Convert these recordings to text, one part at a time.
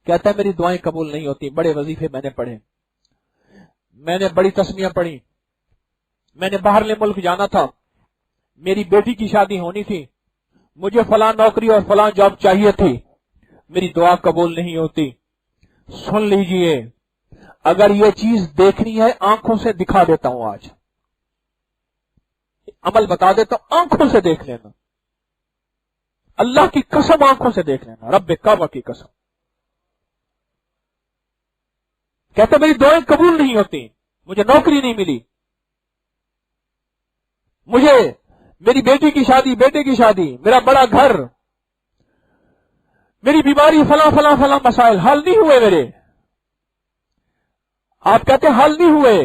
कहता है मेरी दुआएं कबूल नहीं होती। बड़े वजीफे मैंने पढ़े, मैंने बड़ी तस्मीयां पढ़ी, मैंने बाहरले मुल्क जाना था, मेरी बेटी की शादी होनी थी, मुझे फलां नौकरी और फलां जॉब चाहिए थी, मेरी दुआ कबूल नहीं होती। सुन लीजिए, अगर ये चीज देखनी है आंखों से दिखा देता हूं, आज अमल बता देता हूं, आंखों से देख लेना, अल्लाह की कसम आंखों से देख लेना, रब्बे काबा की कसम। कहते मेरी दुआएं कबूल नहीं होती, मुझे नौकरी नहीं मिली, मुझे मेरी बेटी की शादी, बेटे की शादी, मेरा बड़ा घर, मेरी बीमारी, फला फला फला मसाइल हल नहीं हुए मेरे। आप कहते हल नहीं हुए,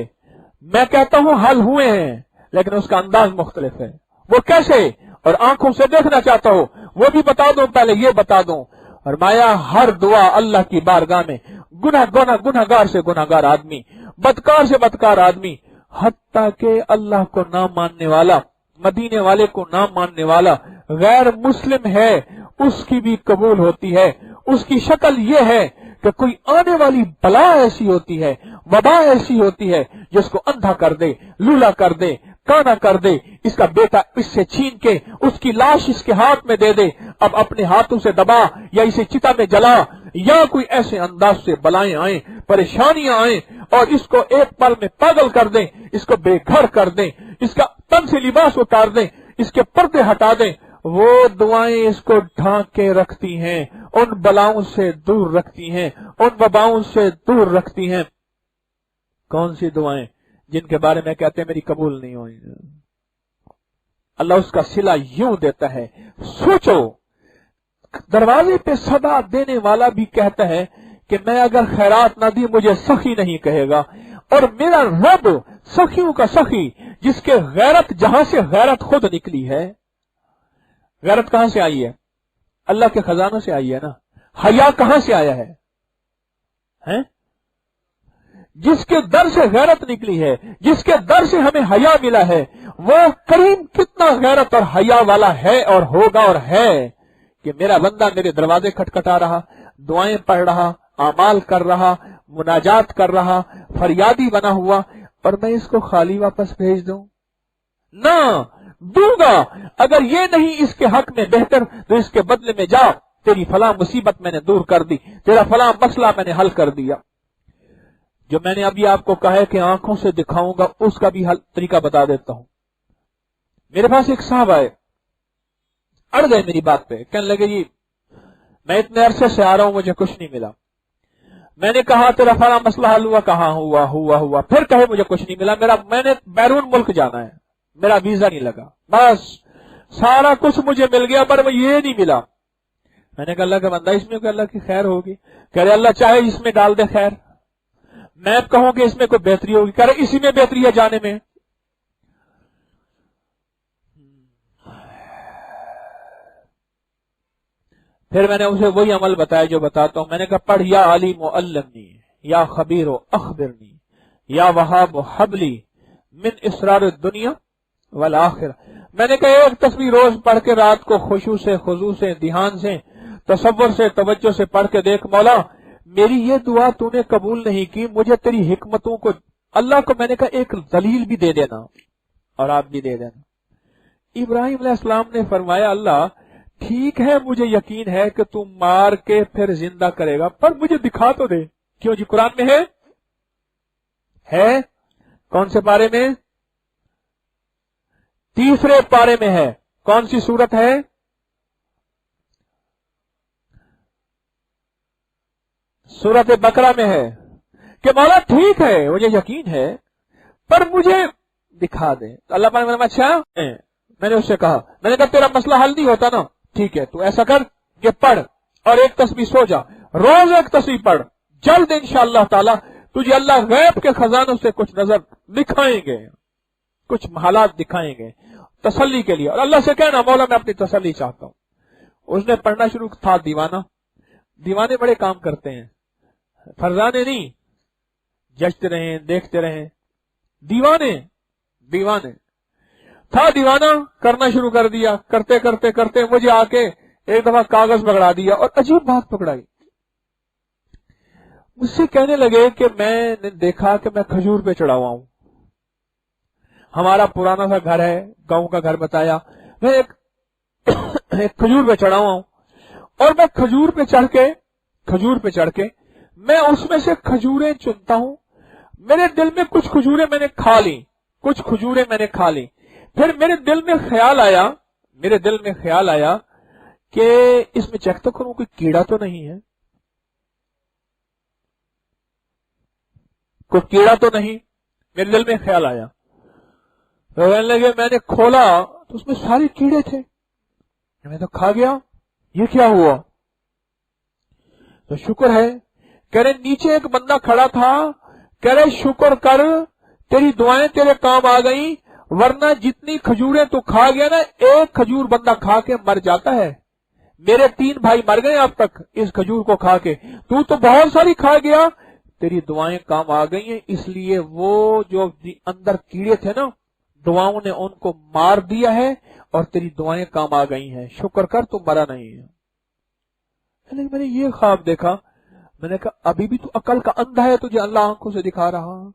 मैं कहता हूं हल हुए हैं, लेकिन उसका अंदाज मुख्तलिफ है। वो कैसे? और आंखों से देखना चाहता हूं, वो भी बता दूं, पहले ये बता दूं। और माया हर दुआ अल्लाह की बारगाह में गुनाहगार से गुनाहगार आदमी, बदकार से बदकार आदमी, हत्ता के अल्लाह को ना मानने वाला, मदीने वाले को ना मानने वाला, गैर मुस्लिम है, उसकी भी कबूल होती है। उसकी शक्ल ये है कि कोई आने वाली बला ऐसी होती है, वबा ऐसी होती है, जिसको अंधा कर दे, लूला कर दे, काना कर दे, इसका बेटा इससे छीन के उसकी लाश इसके हाथ में दे दे, अब अपने हाथों से दबा या इसे चिता में जला, या कोई ऐसे अंदाज से बलाएं आए, परेशानियां आए और इसको एक पल में पागल कर दें, इसको बेघर कर दें, इसका तन से लिबास उतार दें, इसके पर्दे हटा दें, वो दुआएं इसको ढांक के रखती हैं, उन बलाओं से दूर रखती हैं, उन वबाओं से दूर रखती हैं। कौन सी दुआएं? जिनके बारे में कहते हैं मेरी कबूल नहीं हुई। अल्लाह उसका सिला यूं देता है, सोचो, दरवाजे पे सदा देने वाला भी कहता है कि मैं अगर खैरात ना दी मुझे सखी नहीं कहेगा, और मेरा रब सखियों का सखी, जिसके गैरत, जहां से गैरत खुद निकली है। गैरत कहां से आई है? अल्लाह के खजानों से आई है ना। हया कहां से आया है? हैं? जिसके दर से गैरत निकली है, जिसके दर से हमें हया मिला है, वो करीम कितना गैरत और हया वाला है और होगा और है कि मेरा बंदा मेरे दरवाजे खटखटा रहा, दुआएं पढ़ रहा, आमाल कर रहा, मुनाजात कर रहा, फरियादी बना हुआ, और मैं इसको खाली वापस भेज दूं? ना दूंगा। अगर ये नहीं इसके हक में बेहतर, तो इसके बदले में जा, तेरी फला मुसीबत मैंने दूर कर दी, तेरा फला मसला मैंने हल कर दिया। जो मैंने अभी आपको कहा है कि आंखों से दिखाऊंगा, उसका भी हल तरीका बता देता हूं। मेरे पास एक साहब आए, अड़ गए मेरी बात पे, कहने लगे जी मैं इतने अरसे से आ रहा हूं, मुझे कुछ नहीं मिला। मैंने कहा तेरा फला मसला हल हुआ? कहां हुआ? हुआ। फिर कहे मुझे कुछ नहीं मिला, मैंने बैरून मुल्क जाना है, मेरा वीजा नहीं लगा, बस सारा कुछ मुझे मिल गया पर ये नहीं मिला। मैंने कहा अल्लाह का बंदा, इसमें कोई अल्लाह की खैर होगी? कह रहे अल्लाह चाहे इसमें डाल दे खैर। मैं कहूं कि इसमें कोई बेहतरी होगी? कह रहे इसी में बेहतरी है जाने में। फिर मैंने उसे वही अमल बताया जो बताता हूं। मैंने कहा पढ़ या आलिम अल्लमनी, या खबीर अखबिरनी, या वहाब हबली मिन इसरार दुनिया वल आखिर। मैंने कहा एक तस्वीर रोज पढ़ के रात को खुशू से, खुजू से, ध्यान से, तसव्वुर से, तवज्जो से पढ़ के देख, मौला मेरी ये दुआ तूने कबूल नहीं की, मुझे तेरी हिकमतों को, अल्लाह को मैंने कहा एक दलील भी दे देना और आप भी दे देना। इब्राहिम अलैहिस्सलाम ने फरमाया अल्लाह ठीक है, मुझे यकीन है कि तू मार के फिर जिंदा करेगा, पर मुझे दिखा तो दे। क्यों जी? कुरान में है? कौन से पारे में? तीसरे पारे में है। कौन सी सूरत है? सूरत बकरा में है कि मौला ठीक है, मुझे यकीन है, पर मुझे दिखा दे। अल्लाह पाक ने अच्छा, मैंने उससे कहा, मैंने कहा तेरा मसला हल नहीं होता ना, ठीक है तू ऐसा कर कि पढ़ और एक तस्बीह सो जा, रोज एक तस्बीह पढ़, जल्द इंशाअल्लाह ताला तुझे अल्लाह गैब के खजानों से कुछ नजर दिखाएंगे, कुछ हालात दिखाएंगे तसल्ली के लिए। और अल्लाह से कहना मौला मैं अपनी तसल्ली चाहता हूं। उसने पढ़ना शुरू था दीवाना। दीवाने बड़े काम करते हैं, फरजाने नहीं, जचते रहे, देखते रहे, दीवाने था। दीवाना करना शुरू कर दिया, करते करते करते मुझे आके एक दफा कागज पकड़ा दिया और अजीब बात पकड़ाई। मुझसे कहने लगे कि मैंने देखा कि मैं खजूर पे चढ़ा हुआ हूं। हमारा पुराना सा घर है, गांव का घर बताया, मैं एक खजूर पे चढ़ा हुआ हूं और मैं खजूर पे चढ़ के मैं उसमें से खजूरें चुनता हूं। मेरे दिल में कुछ खजूरें मैंने खा ली। फिर मेरे दिल में ख्याल आया कि इसमें चेक तो करूं कोई कीड़ा तो नहीं है, मेरे दिल में ख्याल आया। तो कहने लगे मैंने खोला तो उसमें सारे कीड़े थे। मैं तो खा गया, ये क्या हुआ? तो शुक्र है। कह रहे नीचे एक बंदा खड़ा था, कह रहे शुक्र कर तेरी दुआएं तेरे काम आ गई, वरना जितनी खजूरें तो खा गया ना, एक खजूर बंदा खा के मर जाता है। मेरे 3 भाई मर गए अब तक इस खजूर को खा के, तू तो बहुत सारी खा गया, तेरी दुआएं काम आ गई हैं। इसलिए वो जो अंदर कीड़े थे ना, दुआओं ने उनको मार दिया है और तेरी दुआएं काम आ गई हैं। शुक्र कर तू मरा नहीं है। मैंने ये ख्वाब देखा, मैंने कहा अभी भी तू अकल का अंधा है, तुझे अल्लाह आंखों से दिखा रहा।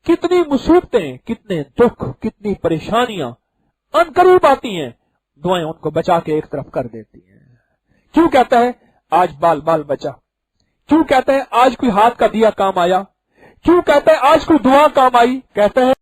कितनी मुसीबतें, कितने दुख, कितनी परेशानियां अनकरीब आती हैं, दुआएं उनको बचा के एक तरफ कर देती हैं। क्यों कहता है आज बाल बाल बचा? क्यों कहता है आज कोई हाथ का दिया काम आया? क्यों कहता है आज कोई दुआ काम आई? कहता है